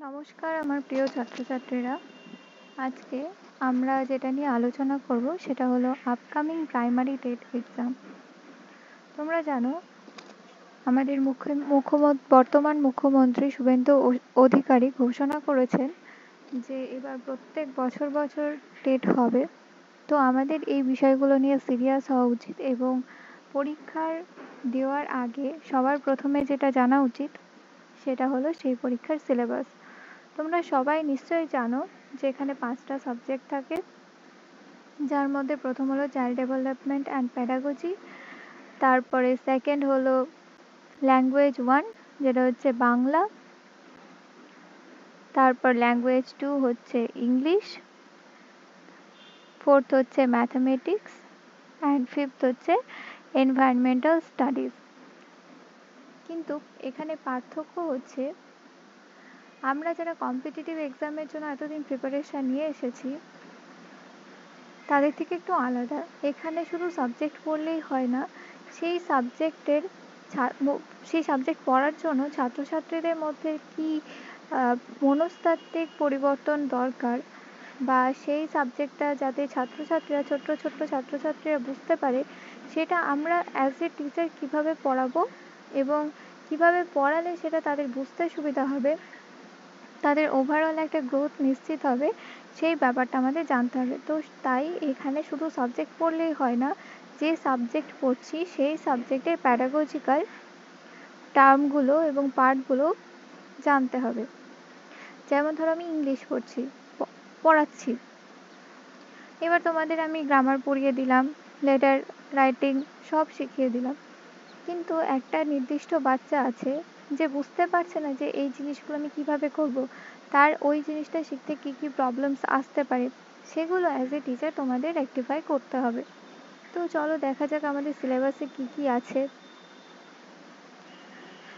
নমস্কার আমার প্রিয় ছাত্রছাত্রীরা। আজকে আমরা যেটা নিয়ে আলোচনা করব সেটা হলো আপকামিং প্রাইমারি টেট এক্সাম। তোমরা জানো আমাদের বর্তমান মুখ্যমন্ত্রী শুভেন্দু অধিকারী ঘোষণা করেছেন যে এবার প্রত্যেক বছর বছর টেট হবে। তো আমাদের এই বিষয়গুলো নিয়ে সিরিয়াস হওয়া উচিত এবং পরীক্ষার দেওয়ার আগে সবার প্রথমে যেটা জানা উচিত সেটা হলো সেই পরীক্ষার সিলেবাস। তোমরা সবাই নিশ্চয়ই জানো যে এখানে 5টা সাবজেক্ট থাকে, যার মধ্যে প্রথম হলো চাইল্ড ডেভেলপমেন্ট অ্যান্ড প্যাডাগজি, তারপরে সেকেন্ড হলো ল্যাঙ্গুয়েজ 1 যেটা হচ্ছে বাংলা, তারপর ল্যাঙ্গুয়েজ 2 হচ্ছে ইংলিশ, ফোর্থ হচ্ছে ম্যাথামেটিক্স অ্যান্ড ফিফথ হচ্ছে এনভায়রনমেন্টাল স্টাডিজ। কিন্তু এখানে পার্থক্য হচ্ছে আমরা যারা কম্পিটিটিভ এক্সামের জন্য এতদিন প্রিপারেশান নিয়ে এসেছি তাদের থেকে একটু আলাদা। এখানে শুধু সাবজেক্ট পড়লেই হয় না, সেই সাবজেক্ট পড়ার জন্য ছাত্রছাত্রীদের মধ্যে কি মনস্তাত্ত্বিক পরিবর্তন দরকার, বা সেই সাবজেক্টটা যাতে ছোট্ট ছাত্রছাত্রীরা বুঝতে পারে, সেটা আমরা অ্যাজ এ টিচার কীভাবে পড়াবো এবং কীভাবে পড়ালে সেটা তাদের বুঝতে সুবিধা হবে, তাদের ওভারঅল একটা গ্রোথ নিশ্চিত হবে, সেই ব্যাপারটা আমাদের জানতে হবে। তো তাই এখানে শুধু সাবজেক্ট পড়লেই হয় না, যে সাবজেক্ট পড়ছি সেই সাবজেক্টের প্যাডাগজিক্যাল টার্মগুলো এবং পার্টগুলো জানতে হবে। যেমন ধরো আমি ইংলিশ পড়াচ্ছি, এবার তোমাদের আমি গ্রামার পড়িয়ে দিলাম, লেটার রাইটিং সব শিখিয়ে দিলাম, কিন্তু একটা নির্দিষ্ট বাচ্চা আছে যে বুঝতে পারছে না যে এই জিনিসগুলো আমি কীভাবে করব, তার ওই জিনিসটা শিখতে কী কী প্রবলেমস আসতে পারে, সেগুলো অ্যাজ এ টিচার তোমাদের রেকটিফাই করতে হবে। তো চলো দেখা যাক আমাদের সিলেবাসে কী কী আছে।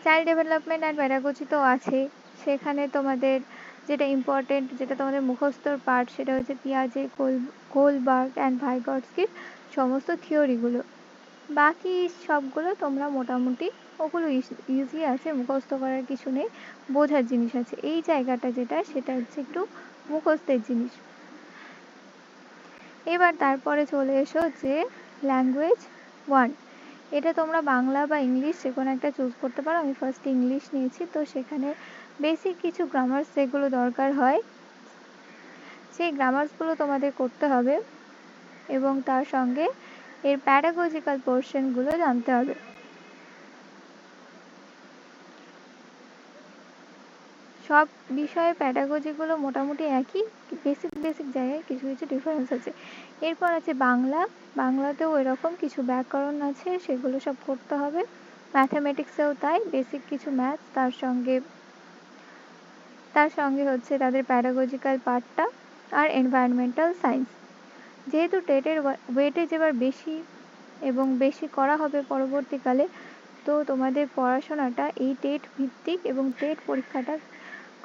চাইল্ড ডেভেলপমেন্ট অ্যান্ড প্যাডাগজি তো আছে, সেখানে তোমাদের যেটা ইম্পর্টেন্ট, যেটা তোমাদের মুখস্থর পার্ট, সেটা হচ্ছে পিয়াজে, কোলবার্গ অ্যান্ড ভাইগটস্কির সমস্ত থিওরিগুলো। বাকি সবগুলো তোমরা মোটামুটি ওগুলো ইজি আছে, মুখস্থ করার কিছু নেই, বোঝার জিনিস আছে। এই জায়গাটা সেটা হচ্ছে একটু মুখস্থের জিনিস। এবার তারপরে চলে এসো যে ল্যাঙ্গুয়েজ 1, এটা তোমরা বাংলা বা ইংলিশ যে কোনো একটা চুজ করতে পারো। আমি ফার্স্ট ইংলিশ নিয়েছি, তো সেখানে বেসিক কিছু গ্রামার্স যেগুলো দরকার হয় সেই গ্রামার্সগুলো তোমাদের করতে হবে এবং তার সঙ্গে এর প্যাডাগজিক্যাল পোর্শনগুলো জানতে হবে। সব বিষয়ে প্যাডাগজিগুলো মোটামুটি একই, বেসিক জায়গায় কিছু কিছু ডিফারেন্স আছে। এরপর আছে বাংলাতেও এরকম কিছু ব্যাকরণ আছে, সেগুলো সব করতে হবে। ম্যাথামেটিক্সেও তাই, বেসিক কিছু ম্যাথস, তার সঙ্গে হচ্ছে তাদের প্যাডাগজিক্যাল পার্টটা, আর এনভায়রনমেন্টাল সায়েন্স। যেহেতু টেটের ওয়েটেজ এবার বেশি এবং বেশি করা হবে পরবর্তীকালে, তো তোমাদের পড়াশোনাটা এই টেট ভিত্তিক এবং টেট পরীক্ষাটা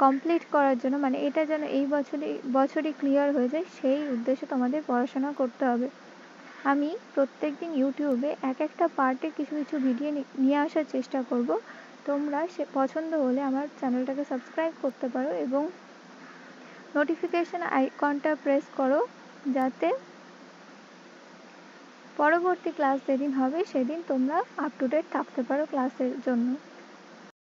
কমপ্লিট করার জন্য, মানে এটা যেন এই বছরই ক্লিয়ার হয়ে যায়, সেই উদ্দেশ্যে তোমাদের পড়াশোনা করতে হবে। আমি প্রত্যেকদিন ইউটিউবে একটা পার্টে কিছু কিছু ভিডিও নিয়ে আসার চেষ্টা করব। তোমরা পছন্দ হলে আমার চ্যানেলটাকে সাবস্ক্রাইব করতে পারো এবং নোটিফিকেশান আইকনটা প্রেস করো, যাতে পরবর্তী ক্লাস যেদিন হবে সেদিন তোমরা আপ টু ডেট থাকতে পারো ক্লাসের জন্য।